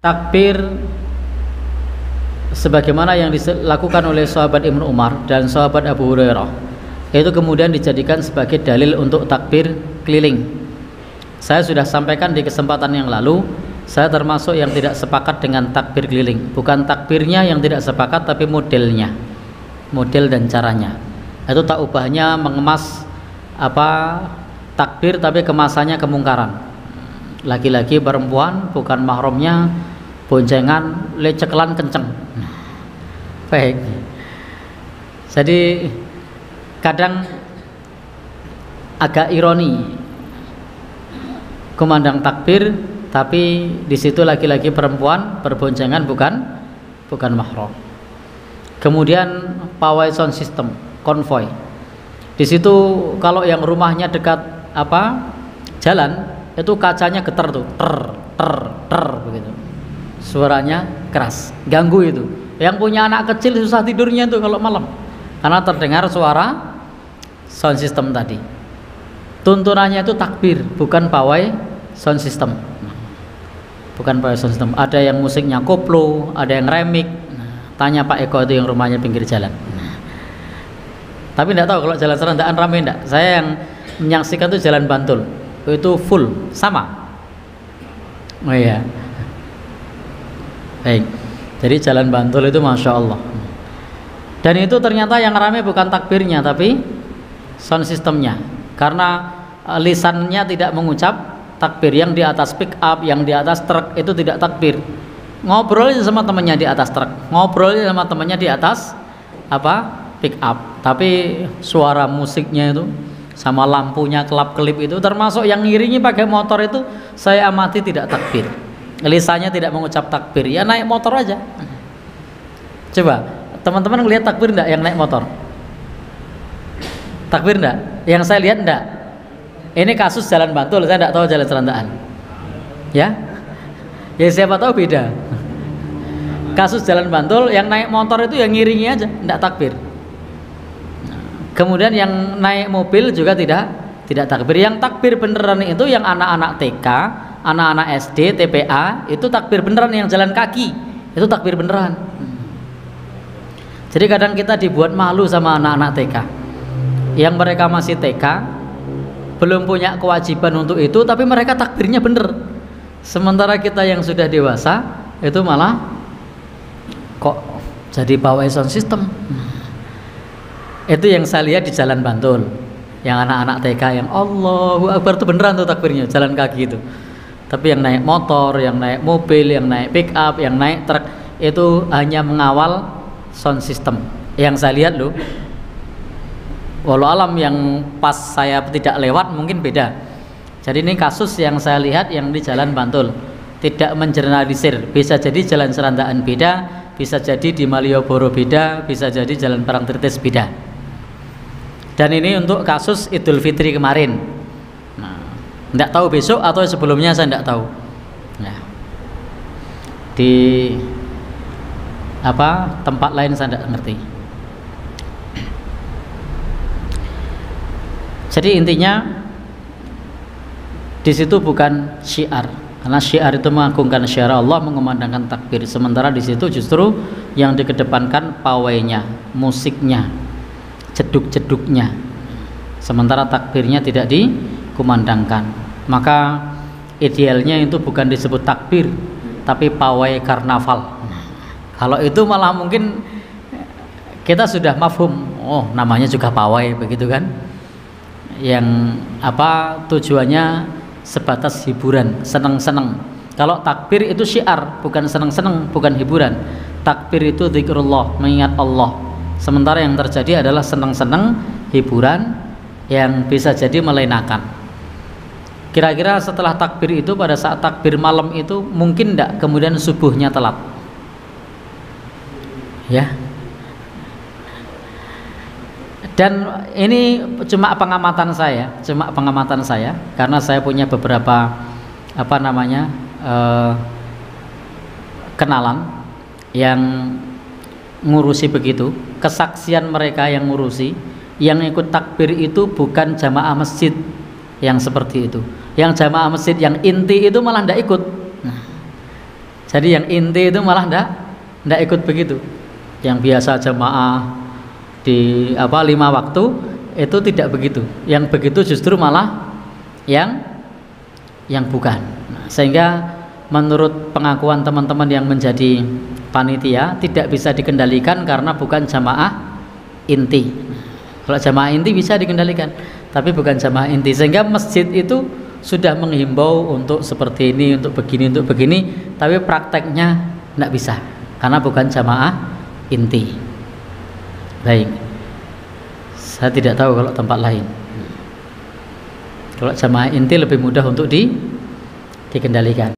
takbir sebagaimana yang dilakukan oleh sahabat Ibnu Umar dan sahabat Abu Hurairah itu kemudian dijadikan sebagai dalil untuk takbir keliling. Saya sudah sampaikan di kesempatan yang lalu, saya termasuk yang tidak sepakat dengan takbir keliling. Bukan takbirnya yang tidak sepakat, tapi modelnya, model dan caranya. Itu tak ubahnya mengemas takbir tapi kemasannya kemungkaran. Laki-laki perempuan bukan mahramnya boncengan leceklan kenceng. Baik. Jadi kadang agak ironi, kumandang takbir tapi di situ laki-laki perempuan berboncengan bukan mahram. Kemudian pawai sound system, konvoy. Di situ kalau yang rumahnya dekat jalan itu kacanya getar tuh, ter begitu. Suaranya keras, ganggu itu. Yang punya anak kecil susah tidurnya tuh kalau malam karena terdengar suara sound system tadi. Tuntunannya itu takbir, bukan pawai sound system. Bukan pawai sound system. Ada yang musiknya koplo, ada yang remix. Tanya Pak Eko itu yang rumahnya pinggir jalan. Tapi tidak tahu kalau jalan Serandaan ramai enggak. Saya yang menyaksikan itu jalan Bantul, itu full sama. Oh iya. Baik. Jadi jalan Bantul itu Masya Allah. Dan itu ternyata yang ramai bukan takbirnya tapi sound systemnya. Karena lisannya tidak mengucap takbir. Yang di atas pick up, yang di atas truk itu tidak takbir. Ngobrol sama temannya di atas truk, ngobrol sama temannya di atas pick up. Tapi suara musiknya itu sama lampunya kelap-kelip itu, termasuk yang ngiringi pakai motor itu saya amati tidak takbir. Lisannya tidak mengucap takbir, ya naik motor aja. Coba teman-teman ngelihat takbir enggak yang naik motor? Takbir enggak? Yang saya lihat enggak. Ini kasus jalan Bantul, saya enggak tahu jalan Serandaan. Ya siapa tahu beda. Kasus jalan Bantul yang naik motor itu yang ngiringi aja, enggak takbir. Kemudian yang naik mobil juga tidak takbir. Yang takbir beneran itu yang anak-anak TK, anak-anak SD, TPA itu takbir beneran. Yang jalan kaki itu takbir beneran. Jadi kadang kita dibuat malu sama anak-anak TK yang mereka masih TK, belum punya kewajiban untuk itu, tapi mereka takbirnya bener. Sementara kita yang sudah dewasa itu malah kok jadi pawai sound system. Itu yang saya lihat di jalan Bantul, yang anak-anak TK yang Allahu Akbar itu beneran tuh takbirnya, jalan kaki itu. Tapi yang naik motor, yang naik mobil, yang naik pick up, yang naik truk itu hanya mengawal sound system. Yang saya lihat loh, walau alam yang pas saya tidak lewat mungkin beda. Jadi ini kasus yang saya lihat yang di jalan Bantul, tidak mengeneralisir. Bisa jadi jalan Serandaan beda, bisa jadi di Malioboro beda, bisa jadi jalan Parangtritis beda. Dan ini untuk kasus Idul Fitri kemarin. Nah, tidak tahu besok atau sebelumnya saya tidak tahu. Nah, di tempat lain saya tidak ngerti. Jadi intinya di situ bukan syiar, karena syiar itu mengagungkan syiar Allah, mengumandangkan takbir. Sementara di situ justru yang dikedepankan pawainya, musiknya, jeduk-jeduknya. Sementara takbirnya tidak dikumandangkan. Maka idealnya itu bukan disebut takbir, tapi pawai karnaval. Kalau itu malah mungkin kita sudah mafhum, oh namanya juga pawai begitu kan? Yang tujuannya sebatas hiburan, seneng-seneng. Kalau takbir itu syiar, bukan seneng-seneng, bukan hiburan. Takbir itu zikrullah, mengingat Allah. Sementara yang terjadi adalah seneng-seneng, hiburan yang bisa jadi melenakan. Kira-kira setelah takbir itu, pada saat takbir malam itu mungkin enggak kemudian subuhnya telat? Ya. Dan ini cuma pengamatan saya, karena saya punya beberapa kenalan yang ngurusi begitu. Kesaksian mereka yang ngurusi, yang ikut takbir itu bukan jamaah masjid yang seperti itu. Yang jamaah masjid yang inti itu malah tidak ikut. Nah, Jadi yang inti itu malah ndak ikut begitu. Yang biasa jamaah di 5 waktu itu tidak begitu. Yang begitu justru malah yang bukan. Nah, sehingga menurut pengakuan teman-teman yang menjadi panitia tidak bisa dikendalikan karena bukan jamaah inti. Kalau jamaah inti bisa dikendalikan, tapi bukan jamaah inti. Sehingga masjid itu sudah menghimbau untuk seperti ini, untuk begini, tapi prakteknya tidak bisa karena bukan jamaah inti. Baik, saya tidak tahu kalau tempat lain. Kalau jamaah inti lebih mudah untuk dikendalikan.